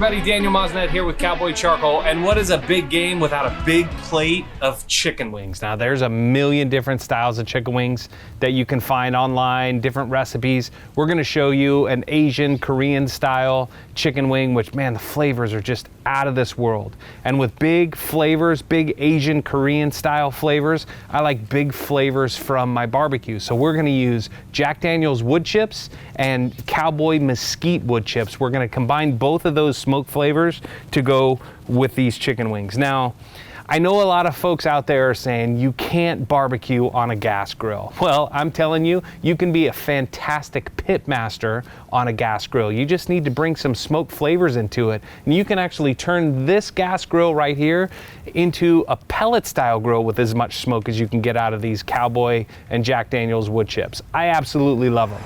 everybody, Daniel here with Cowboy Charcoal, and what is a big game without a big plate of chicken wings? Now there's a million different styles of chicken wings that you can find online, different recipes. We're gonna show you an Asian, Korean style chicken wing, which man, the flavors are just out of this world. And with big flavors, big Asian, Korean style flavors, I like big flavors from my barbecue. So we're gonna use Jack Daniel's wood chips and Cowboy Mesquite wood chips. We're gonna combine both of those smoke flavors to go with these chicken wings. Now, I know a lot of folks out there are saying you can't barbecue on a gas grill. Well, I'm telling you, you can be a fantastic pitmaster on a gas grill. You just need to bring some smoke flavors into it. And you can actually turn this gas grill right here into a pellet style grill with as much smoke as you can get out of these Cowboy and Jack Daniel's wood chips. I absolutely love them.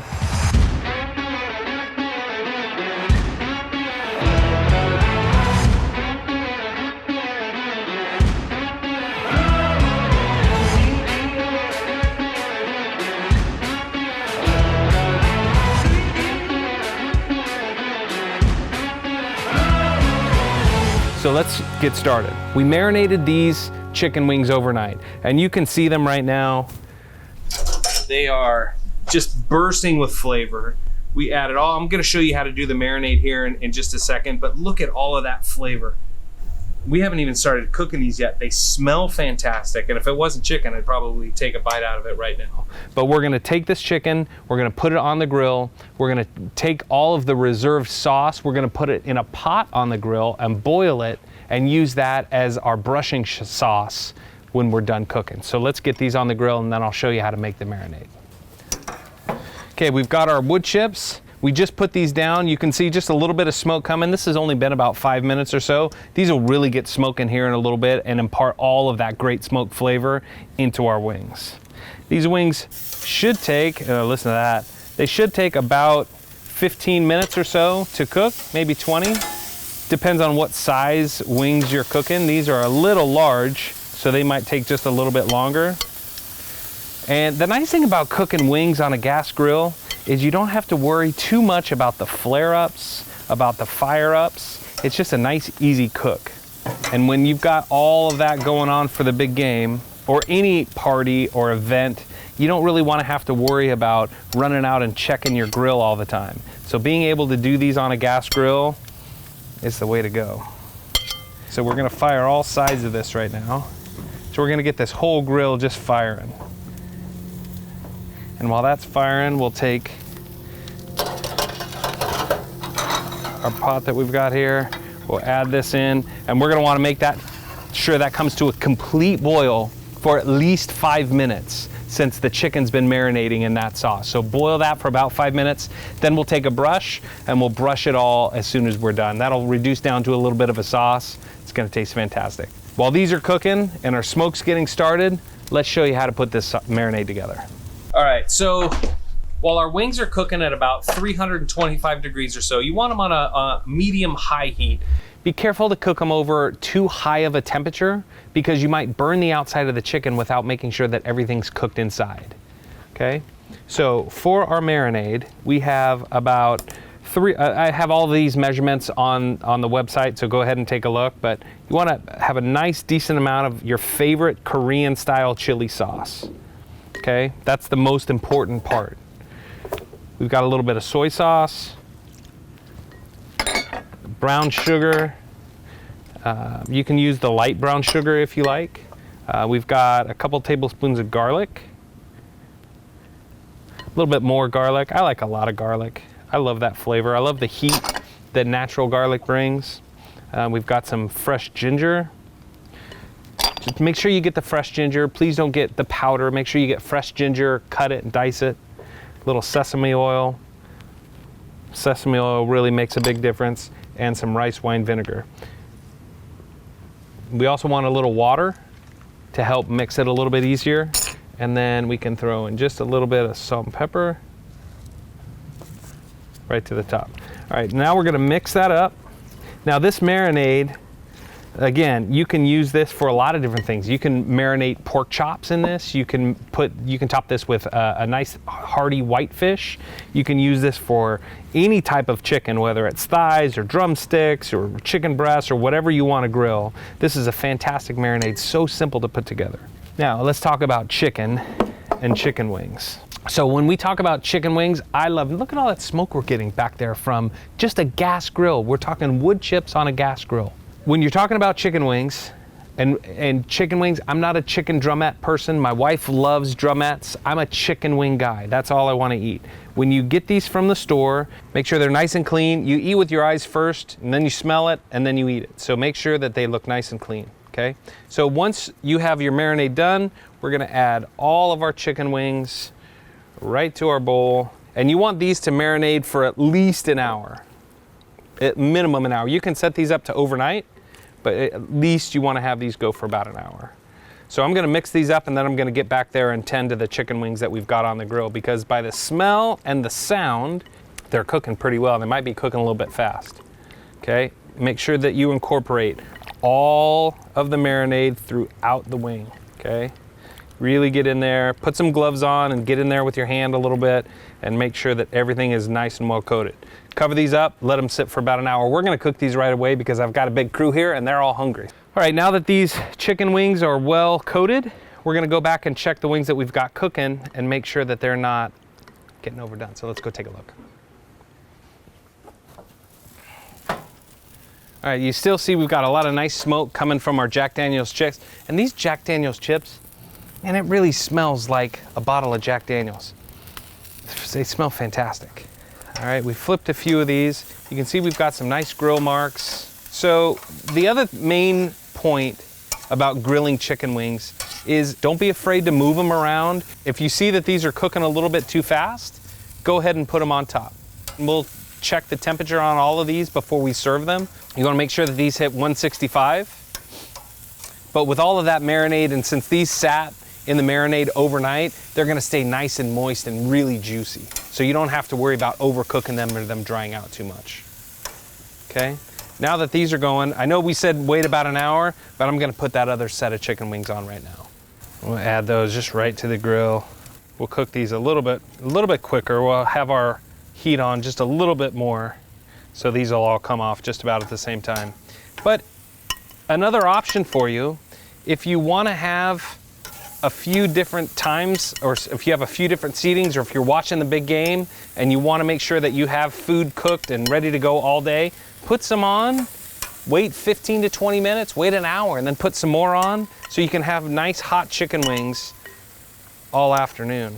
So let's get started. We marinated these chicken wings overnight, and you can see them right now. They are just bursting with flavor. We added all, I'm gonna show you how to do the marinade here in just a second, but look at all of that flavor. We haven't even started cooking these yet. They smell fantastic, and if it wasn't chicken, I'd probably take a bite out of it right now. But we're gonna take this chicken, we're gonna put it on the grill, we're gonna take all of the reserved sauce, we're gonna put it in a pot on the grill and boil it and use that as our brushing sauce when we're done cooking. So let's get these on the grill and then I'll show you how to make the marinade. Okay, we've got our wood chips. We just put these down. You can see just a little bit of smoke coming. This has only been about 5 minutes or so. These will really get smoking here in a little bit and impart all of that great smoke flavor into our wings. These wings should take, listen to that, they should take about 15 minutes or so to cook, maybe 20. Depends on what size wings you're cooking. These are a little large, so they might take just a little bit longer. And the nice thing about cooking wings on a gas grill is you don't have to worry too much about the flare-ups, about the fire-ups. It's just a nice, easy cook. And when you've got all of that going on for the big game, or any party or event, you don't really want to have to worry about running out and checking your grill all the time. So being able to do these on a gas grill is the way to go. So we're gonna fire all sides of this right now. So we're gonna get this whole grill just firing. And while that's firing, we'll take our pot that we've got here, we'll add this in, and we're gonna wanna make sure that comes to a complete boil for at least 5 minutes since the chicken's been marinating in that sauce. So boil that for about 5 minutes, then we'll take a brush and we'll brush it all as soon as we're done. That'll reduce down to a little bit of a sauce. It's gonna taste fantastic. While these are cooking and our smoke's getting started, let's show you how to put this marinade together. All right, so while our wings are cooking at about 325 degrees or so, you want them on a medium-high heat. Be careful to cook them over too high of a temperature because you might burn the outside of the chicken without making sure that everything's cooked inside, okay? So for our marinade, we have about I have all these measurements on the website, so go ahead and take a look, but you wanna have a nice, decent amount of your favorite Korean style chili sauce. Okay, that's the most important part. We've got a little bit of soy sauce, brown sugar. You can use the light brown sugar if you like. We've got a couple tablespoons of garlic, a little bit more garlic. I like a lot of garlic. I love that flavor. I love the heat that natural garlic brings. We've got some fresh ginger. Just make sure you get the fresh ginger. Please don't get the powder. Make sure you get fresh ginger, cut it and dice it. A little sesame oil. Sesame oil really makes a big difference. And some rice wine vinegar. We also want a little water to help mix it a little bit easier. And then we can throw in just a little bit of salt and pepper right to the top. All right, now we're gonna mix that up. Now this marinade Again, you can use this for a lot of different things. You can marinate pork chops in this. You can top this with a nice hearty whitefish. You can use this for any type of chicken, whether it's thighs or drumsticks or chicken breasts or whatever you want to grill. This is a fantastic marinade, so simple to put together. Now, let's talk about chicken and chicken wings. So when we talk about chicken wings, look at all that smoke we're getting back there from just a gas grill. We're talking wood chips on a gas grill. When you're talking about chicken wings, and chicken wings, I'm not a chicken drumette person. My wife loves drumettes. I'm a chicken wing guy. That's all I want to eat. When you get these from the store, make sure they're nice and clean. You eat with your eyes first, and then you smell it, and then you eat it. So make sure that they look nice and clean, okay? So once you have your marinade done, we're gonna add all of our chicken wings right to our bowl. And you want these to marinate for at least an hour, at minimum an hour. You can set these up to overnight, but at least you want to have these go for about an hour. So I'm going to mix these up, and then I'm going to get back there and tend to the chicken wings that we've got on the grill, because by the smell and the sound, they're cooking pretty well. They might be cooking a little bit fast. Okay, make sure that you incorporate all of the marinade throughout the wing. Okay, really get in there, put some gloves on and get in there with your hand a little bit and make sure that everything is nice and well coated. Cover these up, let them sit for about an hour. We're gonna cook these right away because I've got a big crew here and they're all hungry. All right, now that these chicken wings are well coated, we're gonna go back and check the wings that we've got cooking and make sure that they're not getting overdone. So let's go take a look. All right, you still see we've got a lot of nice smoke coming from our Jack Daniel's chips. And these Jack Daniel's chips, man, it really smells like a bottle of Jack Daniel's. They smell fantastic. All right, we flipped a few of these. You can see we've got some nice grill marks. So the other main point about grilling chicken wings is don't be afraid to move them around. If you see that these are cooking a little bit too fast, go ahead and put them on top. We'll check the temperature on all of these before we serve them. You wanna make sure that these hit 165. But with all of that marinade, and since these sat in the marinade overnight, they're gonna stay nice and moist and really juicy. So you don't have to worry about overcooking them or them drying out too much. Okay, now that these are going, I know we said wait about an hour, but I'm gonna put that other set of chicken wings on right now. We'll add those just right to the grill. We'll cook these a little bit quicker. We'll have our heat on just a little bit more, so these will all come off just about at the same time. But another option for you, if you wanna have a few different times, or if you have a few different seatings, or if you're watching the big game and you want to make sure that you have food cooked and ready to go all day, put some on, wait 15 to 20 minutes, wait an hour, and then put some more on so you can have nice hot chicken wings all afternoon.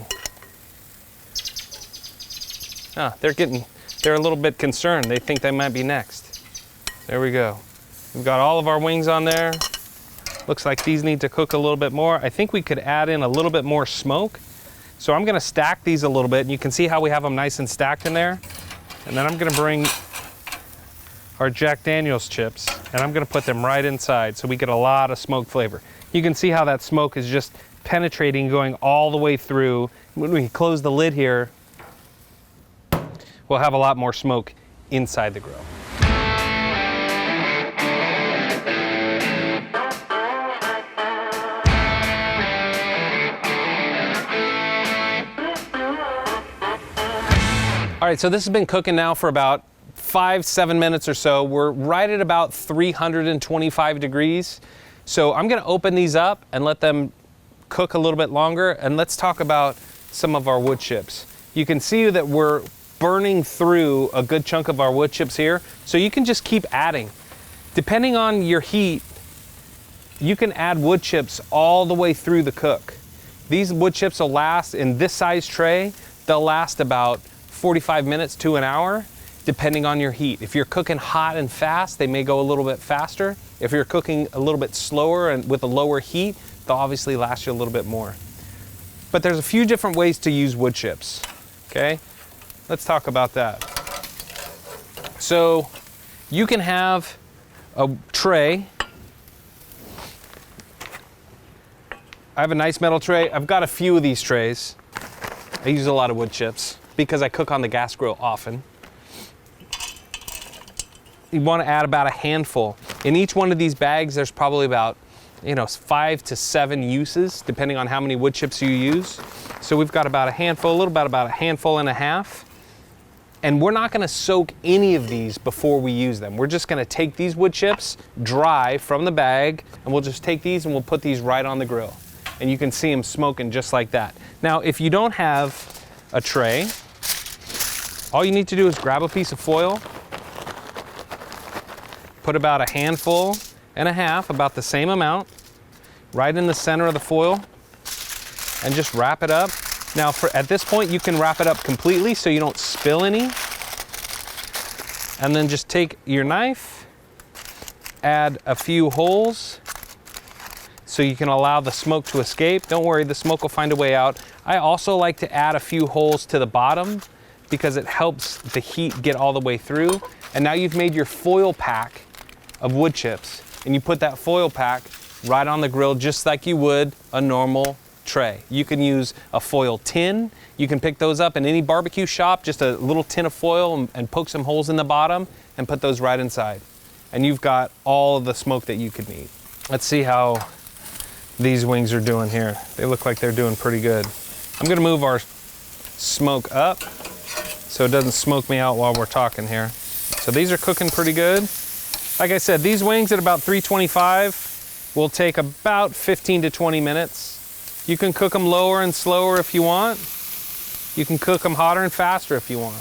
They're a little bit concerned. They think they might be next. There we go. We've got all of our wings on there. Looks like these need to cook a little bit more. I think we could add in a little bit more smoke. So I'm gonna stack these a little bit, and you can see how we have them nice and stacked in there. And then I'm gonna bring our Jack Daniel's chips, and I'm gonna put them right inside so we get a lot of smoke flavor. You can see how that smoke is just penetrating, going all the way through. When we close the lid here, we'll have a lot more smoke inside the grill. All right, so this has been cooking now for about 5-7 minutes or so. We're right at about 325 degrees. So I'm gonna open these up and let them cook a little bit longer, and let's talk about some of our wood chips. You can see that we're burning through a good chunk of our wood chips here, so you can just keep adding. Depending on your heat, you can add wood chips all the way through the cook. These wood chips will last, in this size tray, they'll last about 45 minutes to an hour, depending on your heat. If you're cooking hot and fast, they may go a little bit faster. If you're cooking a little bit slower and with a lower heat, they'll obviously last you a little bit more. But there's a few different ways to use wood chips, okay? Let's talk about that. So you can have a tray. I have a nice metal tray. I've got a few of these trays. I use a lot of wood chips because I cook on the gas grill often. You want to add about a handful. In each one of these bags, there's probably about 5 to 7 uses, depending on how many wood chips you use. So we've got about a handful, about a handful and a half. And we're not gonna soak any of these before we use them. We're just gonna take these wood chips dry from the bag, and we'll just take these and we'll put these right on the grill. And you can see them smoking just like that. Now, if you don't have a tray, all you need to do is grab a piece of foil, put about a handful and a half, about the same amount, right in the center of the foil, and just wrap it up. Now, at this point, you can wrap it up completely so you don't spill any. And then just take your knife, add a few holes so you can allow the smoke to escape. Don't worry, the smoke will find a way out. I also like to add a few holes to the bottom because it helps the heat get all the way through. And now you've made your foil pack of wood chips, and you put that foil pack right on the grill just like you would a normal tray. You can use a foil tin. You can pick those up in any barbecue shop, just a little tin of foil, and poke some holes in the bottom and put those right inside. And you've got all of the smoke that you could need. Let's see how these wings are doing here. They look like they're doing pretty good. I'm gonna move our smoke up so it doesn't smoke me out while we're talking here. So these are cooking pretty good. Like I said, these wings at about 325 will take about 15 to 20 minutes. You can cook them lower and slower if you want. You can cook them hotter and faster if you want.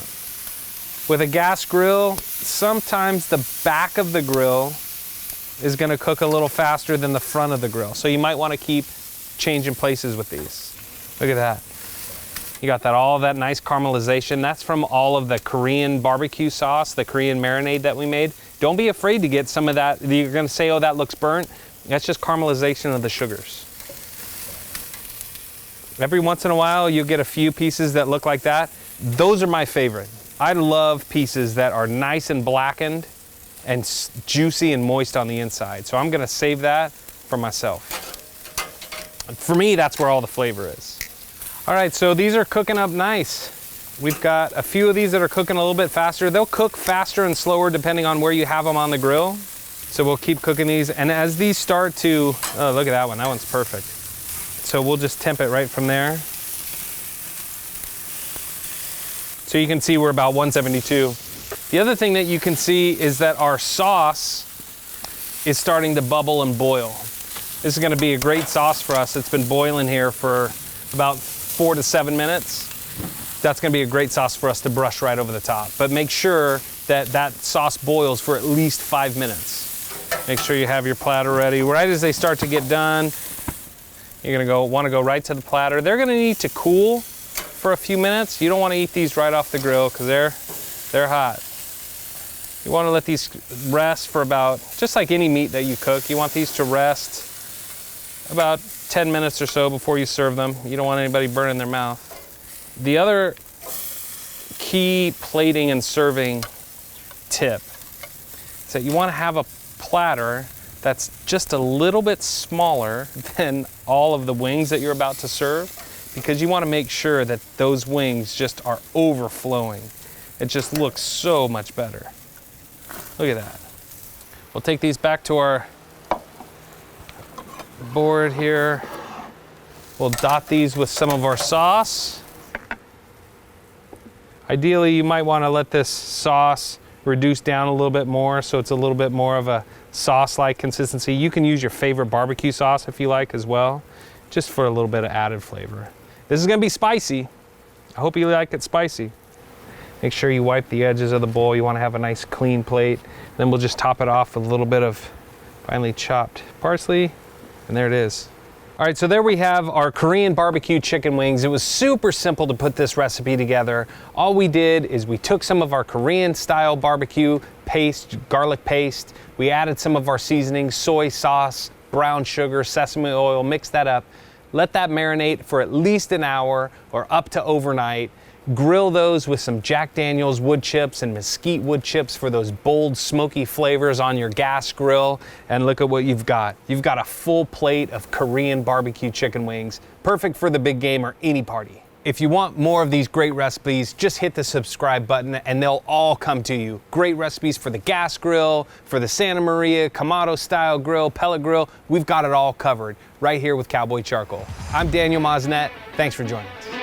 With a gas grill, sometimes the back of the grill is gonna cook a little faster than the front of the grill. So you might wanna keep changing places with these. Look at that. You got all that nice caramelization. That's from all of the Korean barbecue sauce, the Korean marinade that we made. Don't be afraid to get some of that. You're gonna say, oh, that looks burnt. That's just caramelization of the sugars. Every once in a while, you'll get a few pieces that look like that. Those are my favorite. I love pieces that are nice and blackened and juicy and moist on the inside. So I'm gonna save that for myself. For me, that's where all the flavor is. All right, so these are cooking up nice. We've got a few of these that are cooking a little bit faster. They'll cook faster and slower depending on where you have them on the grill. So we'll keep cooking these. And as these start to, oh, look at that one, that one's perfect. So we'll just temp it right from there. So you can see we're about 172. The other thing that you can see is that our sauce is starting to bubble and boil. This is gonna be a great sauce for us. It's been boiling here for about 4 to 7 minutes. That's gonna be a great sauce for us to brush right over the top. But make sure that that sauce boils for at least 5 minutes. Make sure you have your platter ready. Right as they start to get done, you're gonna wanna go right to the platter. They're gonna need to cool for a few minutes. You don't wanna eat these right off the grill because they're hot. You wanna let these rest for about, just like any meat that you cook, you want these to rest about 10 minutes or so before you serve them. You don't want anybody burning their mouth. The other key plating and serving tip is that you wanna have a platter that's just a little bit smaller than all of the wings that you're about to serve, because you want to make sure that those wings just are overflowing. It just looks so much better. Look at that. We'll take these back to our board here. We'll dot these with some of our sauce. Ideally, you might want to let this sauce reduce down a little bit more so it's a little bit more of a sauce-like consistency. You can use your favorite barbecue sauce if you like as well, just for a little bit of added flavor. This is gonna be spicy. I hope you like it spicy. Make sure you wipe the edges of the bowl. You wanna have a nice clean plate. Then we'll just top it off with a little bit of finely chopped parsley, and there it is. All right, so there we have our Korean barbecue chicken wings. It was super simple to put this recipe together. All we did is we took some of our Korean style barbecue paste, garlic paste. We added some of our seasonings, soy sauce, brown sugar, sesame oil, mixed that up. Let that marinate for at least an hour or up to overnight. Grill those with some Jack Daniel's wood chips and Mesquite wood chips for those bold, smoky flavors on your gas grill. And look at what you've got. You've got a full plate of Korean barbecue chicken wings, perfect for the big game or any party. If you want more of these great recipes, just hit the subscribe button and they'll all come to you. Great recipes for the gas grill, for the Santa Maria, Kamado style grill, pellet grill. We've got it all covered right here with Cowboy Charcoal. I'm Daniel Maznet. Thanks for joining us.